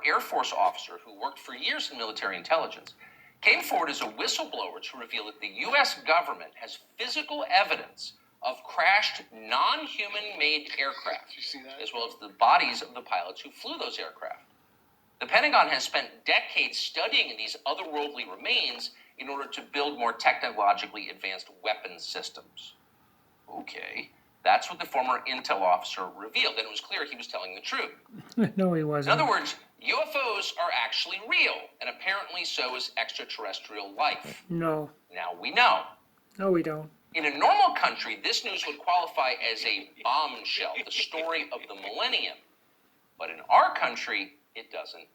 Air Force officer who worked for years in military intelligence, came forward as a whistleblower to reveal that the U.S. government has physical evidence of crashed non-human-made aircraft, as well as the bodies of the pilots who flew those aircraft. The Pentagon has spent decades studying these otherworldly remains in order to build more technologically advanced weapons systems. Okay, that's what the former intel officer revealed, and it was clear he was telling the truth. No, he wasn't. In other words, UFOs are actually real, and apparently so is extraterrestrial life. No. Now we know. No, we don't. In a normal country, this news would qualify as a bombshell, the story of the millennium. But in our country, it doesn't.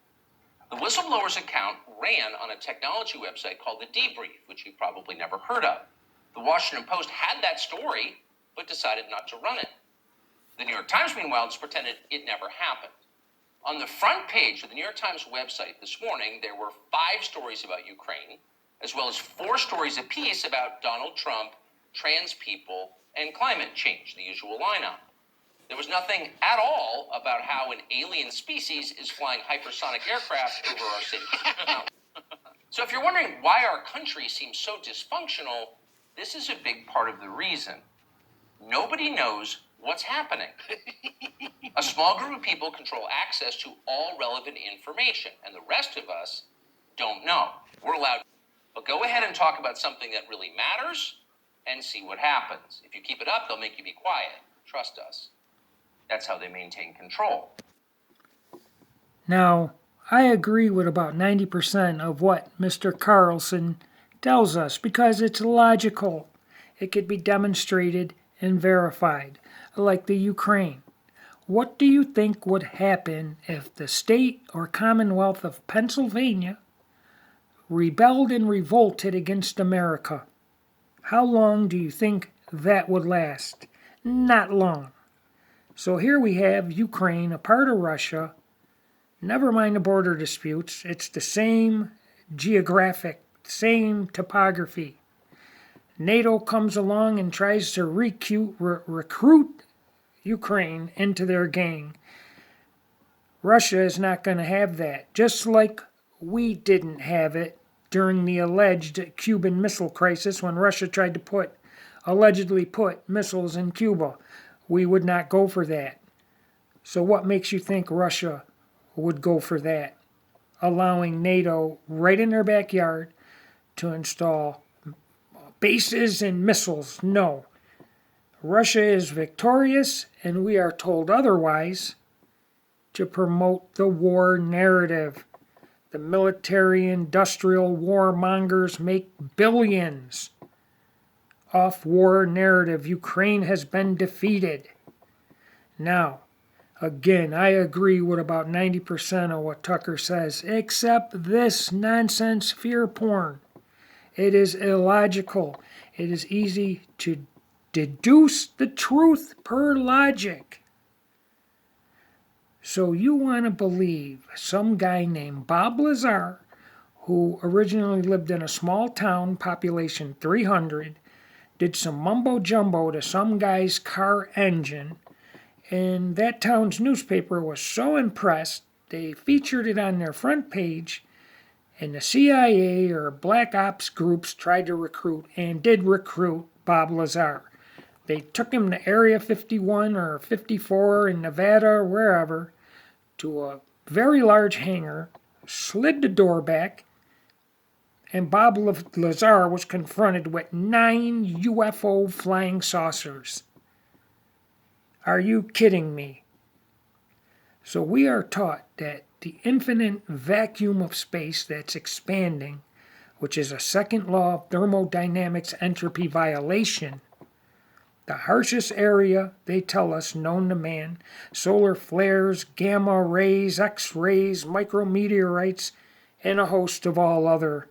The whistleblower's account ran on a technology website called The Debrief, which you've probably never heard of. The Washington Post had that story, but decided not to run it. The New York Times, meanwhile, just pretended it never happened. On the front page of the New York Times website this morning, there were 5 stories about Ukraine, as well as 4 stories apiece about Donald Trump, trans people, and climate change, the usual lineup. There was nothing at all about how an alien species is flying hypersonic aircraft over our city. So if you're wondering why our country seems so dysfunctional, this is a big part of the reason. Nobody knows what's happening. A small group of people control access to all relevant information, and the rest of us don't know. We're allowed, but go ahead and talk about something that really matters and see what happens. If you keep it up, they'll make you be quiet. Trust us. That's how they maintain control. Now, I agree with about 90% of what Mr. Carlson tells us because it's logical. It could be demonstrated and verified, like the Ukraine. What do you think would happen if the state or Commonwealth of Pennsylvania rebelled and revolted against America? How long do you think that would last? Not long. So here we have Ukraine, a part of Russia. Never mind the border disputes. It's the same geographic, same topography. NATO comes along and tries to recruit Ukraine into their gang. Russia is not going to have that, just like we didn't have it during the alleged Cuban Missile Crisis when Russia tried to allegedly put missiles in Cuba. We would not go for that. So what makes you think Russia would go for that? Allowing NATO right in their backyard to install bases and missiles? No. Russia is victorious, and we are told otherwise to promote the war narrative. The military-industrial warmongers make billions off war narrative. Ukraine has been defeated. Now, again, I agree with about 90% of what Tucker says, except this nonsense fear porn. It is illogical. It is easy to deduce the truth per logic. So you want to believe some guy named Bob Lazar, who originally lived in a small town, population 300, did some mumbo-jumbo to some guy's car engine, and that town's newspaper was so impressed, they featured it on their front page, and the CIA or black ops groups tried to recruit, and did recruit, Bob Lazar. They took him to Area 51 or 54 in Nevada or wherever, to a very large hangar, slid the door back, and Bob Lazar was confronted with 9 UFO flying saucers. Are you kidding me? So we are taught that the infinite vacuum of space that's expanding, which is a second law of thermodynamics entropy violation, the harshest area, they tell us, known to man, solar flares, gamma rays, X-rays, micrometeorites, and a host of all other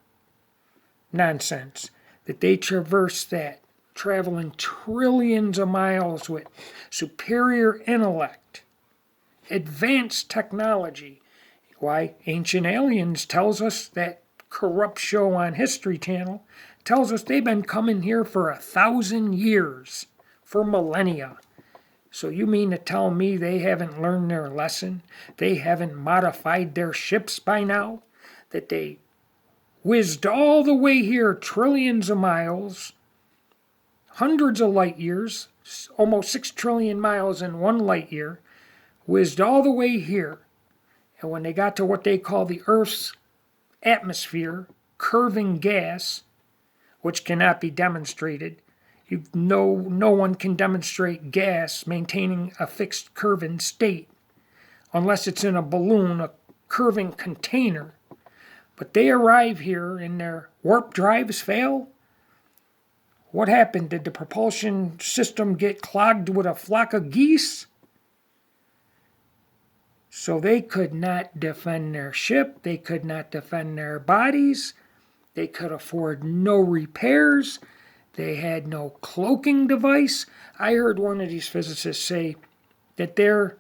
nonsense, that they traverse that, traveling trillions of miles with superior intellect, advanced technology. Why, Ancient Aliens tells us, that corrupt show on History Channel, tells us they've been coming here for 1,000 years, for millennia. So you mean to tell me they haven't learned their lesson? They haven't modified their ships by now? That they whizzed all the way here trillions of miles, hundreds of light years, almost 6 trillion miles in 1 light year, whizzed all the way here. And when they got to what they call the Earth's atmosphere, curving gas, which cannot be demonstrated, no one can demonstrate gas maintaining a fixed curving state unless it's in a balloon, a curving container. But they arrive here and their warp drives fail. What happened? Did the propulsion system get clogged with a flock of geese? So they could not defend their ship. They could not defend their bodies. They could afford no repairs. They had no cloaking device. I heard one of these physicists say that they are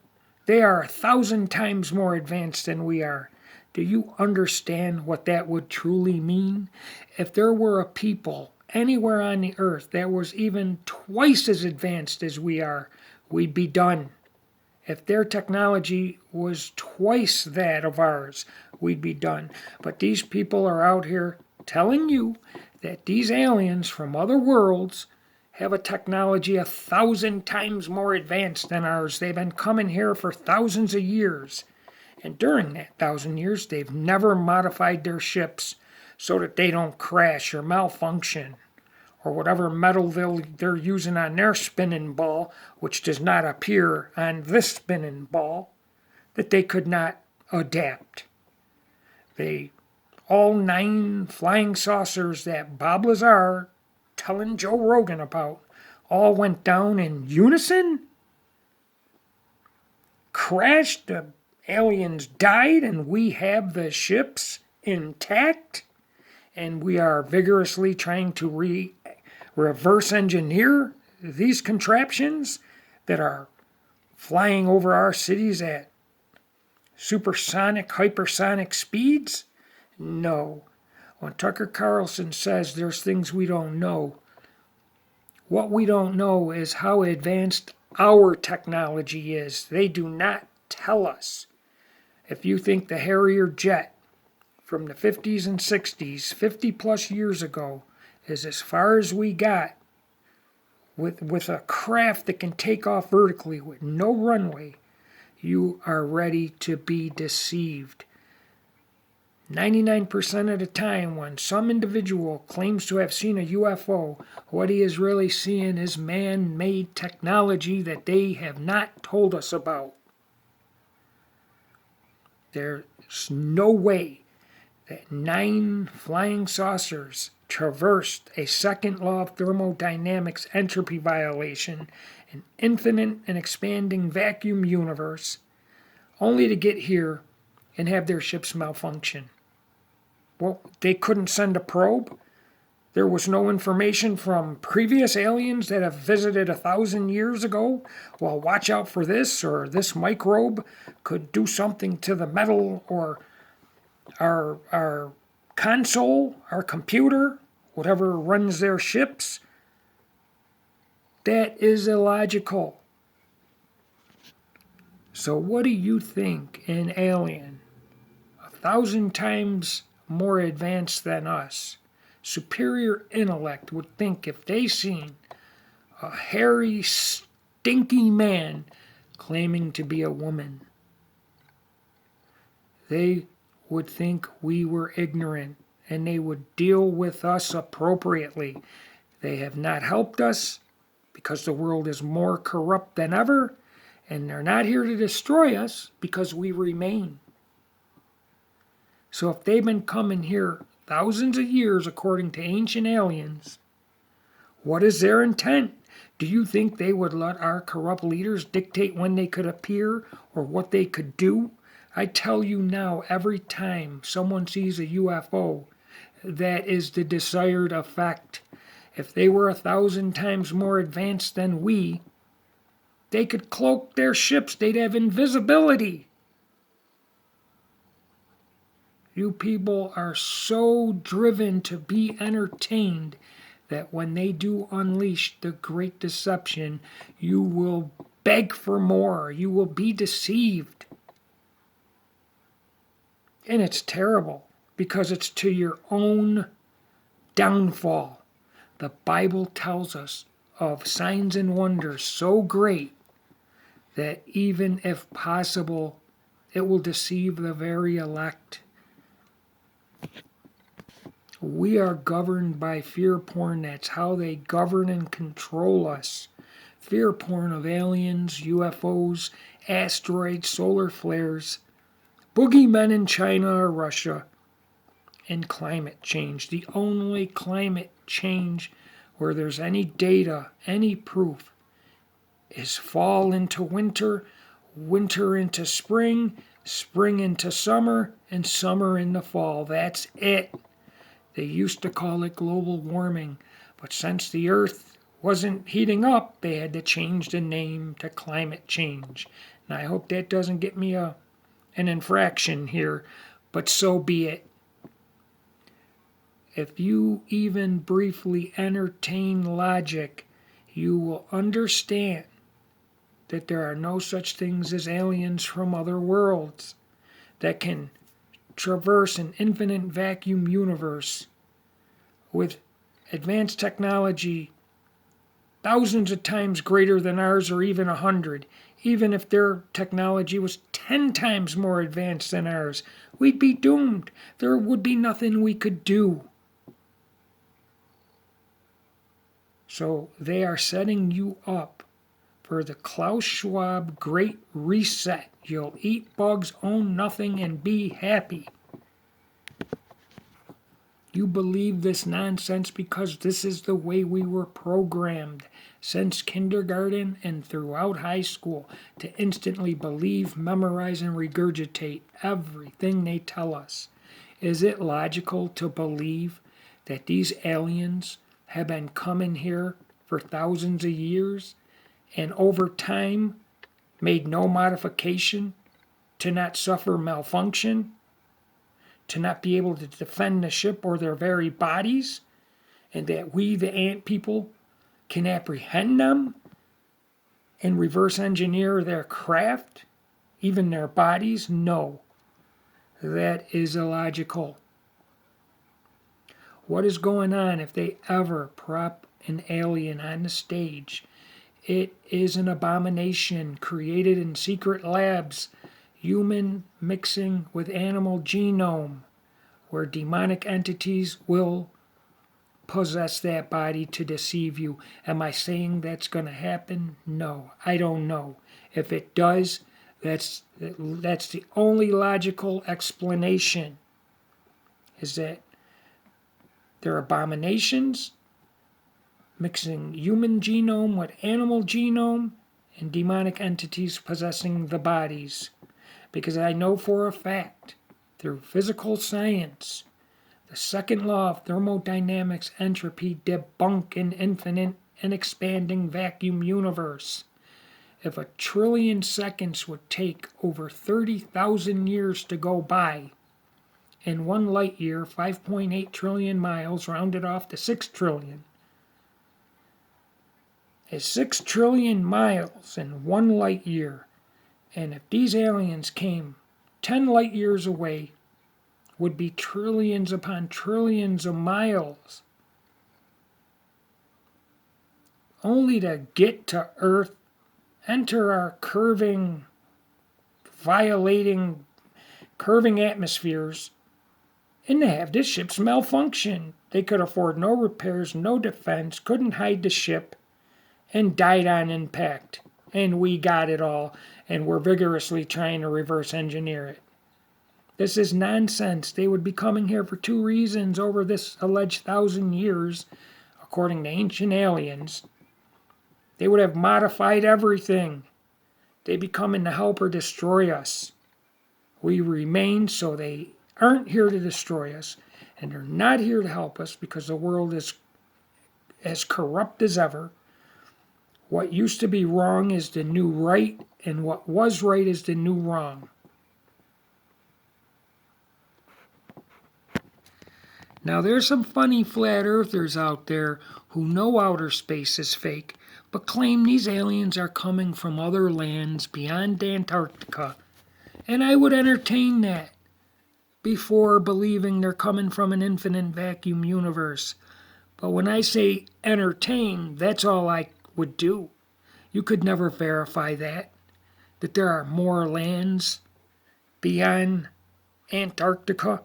1,000 times more advanced than we are. Do you understand what that would truly mean? If there were a people anywhere on the earth that was even twice as advanced as we are, we'd be done. If their technology was twice that of ours, we'd be done. But these people are out here telling you that these aliens from other worlds have a technology 1,000 times more advanced than ours. They've been coming here for thousands of years. And during that 1,000 years, they've never modified their ships so that they don't crash or malfunction, or whatever metal they're using on their spinning ball, which does not appear on this spinning ball, that they could not adapt. All 9 flying saucers that Bob Lazar telling Joe Rogan about all went down in unison? Crashed, the aliens died, and we have the ships intact? And we are vigorously trying to reverse engineer these contraptions that are flying over our cities at supersonic, hypersonic speeds? No. When Tucker Carlson says there's things we don't know, what we don't know is how advanced our technology is. They do not tell us. If you think the Harrier jet from the 50s and 60s, 50 plus years ago, is as far as we got with a craft that can take off vertically with no runway, you are ready to be deceived. 99% of the time, when some individual claims to have seen a UFO, what he is really seeing is man-made technology that they have not told us about. There's no way that 9 flying saucers traversed a second law of thermodynamics entropy violation, an infinite and expanding vacuum universe, only to get here and have their ships malfunction. Well, they couldn't send a probe. There was no information from previous aliens that have visited 1,000 years ago. Well, watch out for this, or this microbe could do something to the metal or our console, our computer, whatever runs their ships. That is illogical. So what do you think an alien, 1,000 times more advanced than us, superior intellect, would think if they seen a hairy, stinky man claiming to be a woman? They would think we were ignorant, and they would deal with us appropriately. They have not helped us because the world is more corrupt than ever, and they're not here to destroy us because we remain. So if they've been coming here thousands of years according to ancient aliens, what is their intent? Do you think they would let our corrupt leaders dictate when they could appear or what they could do? I tell you now, every time someone sees a UFO, that is the desired effect. If they were 1,000 times more advanced than we, they could cloak their ships. They'd have invisibility. You people are so driven to be entertained that when they do unleash the great deception, you will beg for more. You will be deceived. And it's terrible because it's to your own downfall. The Bible tells us of signs and wonders so great that even if possible, it will deceive the very elect. We are governed by fear porn. That's how they govern and control us. Fear porn of aliens, UFOs, asteroids, solar flares, boogeymen in China or Russia, and climate change. The only climate change where there's any data, any proof, is fall into winter, winter into spring, spring into summer, and summer into fall. That's it. They used to call it global warming, but since the Earth wasn't heating up, they had to change the name to climate change. And I hope that doesn't get me an infraction here, but so be it. If you even briefly entertain logic, you will understand that there are no such things as aliens from other worlds that can traverse an infinite vacuum universe with advanced technology thousands of times greater than ours, or even 100. Even if their technology was 10 times more advanced than ours, we'd be doomed. There would be nothing we could do. So they are setting you up for the Klaus Schwab Great Reset. You'll eat bugs, own nothing, and be happy. You believe this nonsense because this is the way we were programmed since kindergarten and throughout high school to instantly believe, memorize, and regurgitate everything they tell us. Is it logical to believe that these aliens have been coming here for thousands of years and over time made no modification to not suffer malfunction, to not be able to defend the ship or their very bodies, and that we, the ant people, can apprehend them and reverse engineer their craft, even their bodies? No, that is illogical. What is going on if they ever prop an alien on the stage? It is an abomination created in secret labs, human mixing with animal genome, where demonic entities will possess that body to deceive you. Am I saying that's going to happen? No, I don't know. If it does, that's the only logical explanation, is that they're abominations, mixing human genome with animal genome, and demonic entities possessing the bodies. Because I know for a fact, through physical science, the second law of thermodynamics, entropy, debunk an infinite and expanding vacuum universe. If 1 trillion seconds would take over 30,000 years to go by, and 1 light year, 5.8 trillion miles, rounded off to 6 trillion, is 6 trillion miles in 1 light year. And if these aliens came 10 light years away, would be trillions upon trillions of miles, only to get to Earth, enter our curving atmospheres, and to have this ship's malfunction. They could afford no repairs, no defense, couldn't hide the ship, and died on impact. And we got it all, and we're vigorously trying to reverse engineer it. This is nonsense. They would be coming here for 2 reasons over this alleged 1,000 years, according to ancient aliens. They would have modified everything. They'd be coming to help or destroy us. We remain, so they aren't here to destroy us, and they're not here to help us because the world is as corrupt as ever. What used to be wrong is the new right, and what was right is the new wrong. Now, there's some funny flat earthers out there who know outer space is fake, but claim these aliens are coming from other lands beyond Antarctica. And I would entertain that before believing they're coming from an infinite vacuum universe. But when I say entertain, that's all I would do. You could never verify that there are more lands beyond Antarctica.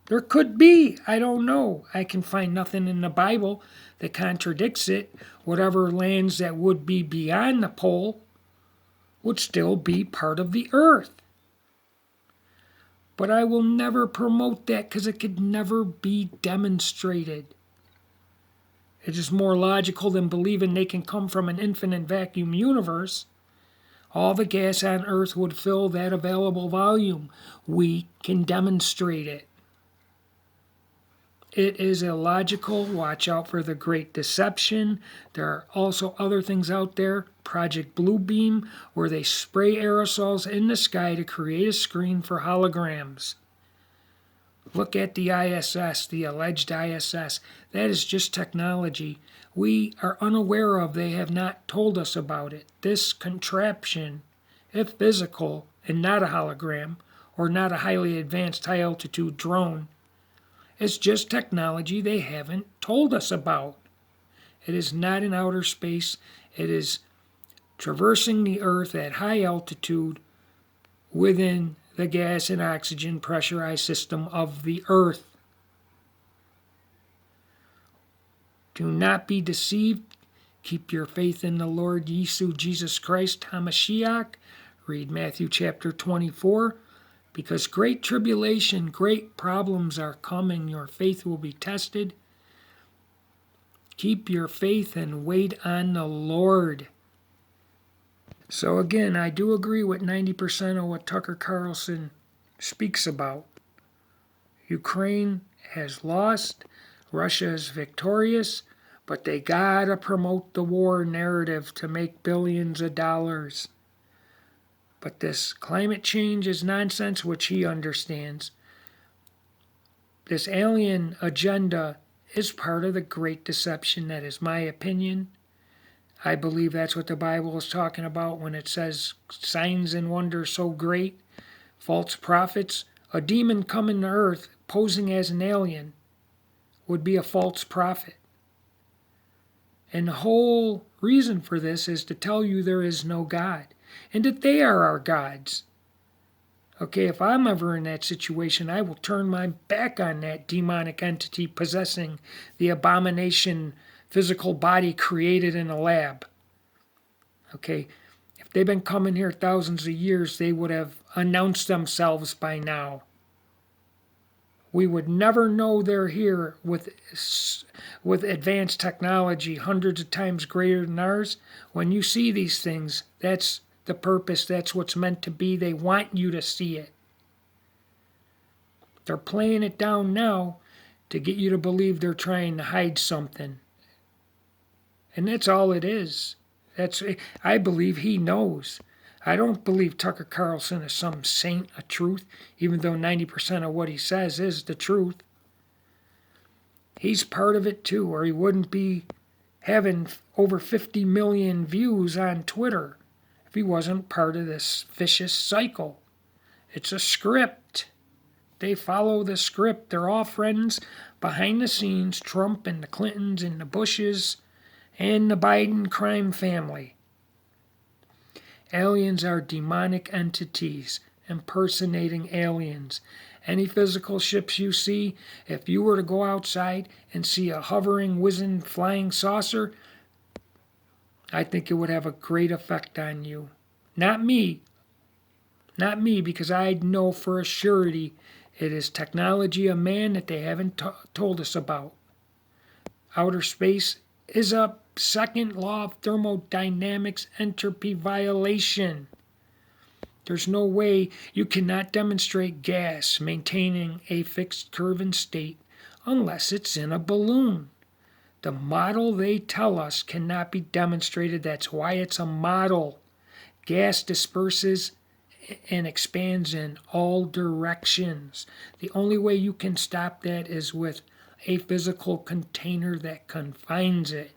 There could be, I don't know. I can find nothing in the Bible that contradicts it. Whatever lands that would be beyond the pole would still be part of the earth. But I will never promote that because it could never be demonstrated. It is more logical than believing they can come from an infinite vacuum universe. All the gas on Earth would fill that available volume. We can demonstrate it. It is illogical. Watch out for the Great Deception. There are also other things out there. Project Bluebeam, where they spray aerosols in the sky to create a screen for holograms. Look at the ISS, the alleged ISS. That is just technology we are unaware of. They have not told us about it. This contraption, if physical and not a hologram, or not a highly advanced high-altitude drone, it's just technology they haven't told us about. It is not in outer space. It is traversing the Earth at high altitude within the gas and oxygen pressurized system of the Earth. Do not be deceived. Keep your faith in the Lord Jesus Christ, HaMashiach. Read Matthew chapter 24. Because great tribulation, great problems are coming. Your faith will be tested. Keep your faith and wait on the Lord. So again, I do agree with 90% of what Tucker Carlson speaks about. Ukraine has lost, Russia is victorious, but they gotta promote the war narrative to make billions of dollars. But this climate change is nonsense, which he understands. This alien agenda is part of the Great Deception. That is my opinion. I believe that's what the Bible is talking about when it says signs and wonders so great, false prophets. A demon coming to earth posing as an alien would be a false prophet. And the whole reason for this is to tell you there is no God and that they are our gods. Okay, if I'm ever in that situation, I will turn my back on that demonic entity possessing the abomination physical body created in a lab. Okay, if they've been coming here thousands of years, they would have announced themselves by now. We would never know they're here with advanced technology hundreds of times greater than ours. When you see these things, that's the purpose. That's what's meant to be. They want you to see it. They're playing it down now to get you to believe they're trying to hide something. And that's all it is. I believe he knows. I don't believe Tucker Carlson is some saint of truth, even though 90% of what he says is the truth. He's part of it too, or he wouldn't be having over 50 million views on Twitter if he wasn't part of this vicious cycle. It's a script. They follow the script. They're all friends behind the scenes, Trump and the Clintons and the Bushes and the Biden crime family. Aliens are demonic entities impersonating aliens. Any physical ships you see, if you were to go outside and see a hovering, whizzing, flying saucer, I think it would have a great effect on you. Not me. Not me, because I know for a surety it is technology of man that they haven't told us about. Outer space is a second law of thermodynamics entropy violation. There's no way you cannot demonstrate gas maintaining a fixed curve and state unless it's in a balloon. The model they tell us cannot be demonstrated. That's why it's a model. Gas disperses and expands in all directions. The only way you can stop that is with a physical container that confines it.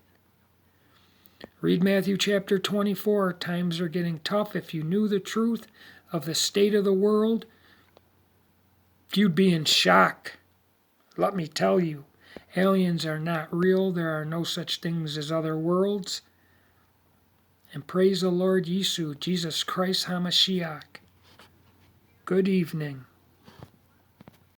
Read Matthew chapter 24. Times are getting tough. If you knew the truth of the state of the world, you'd be in shock. Let me tell you, aliens are not real. There are no such things as other worlds. And praise the Lord Jesus Christ HaMashiach. Good evening.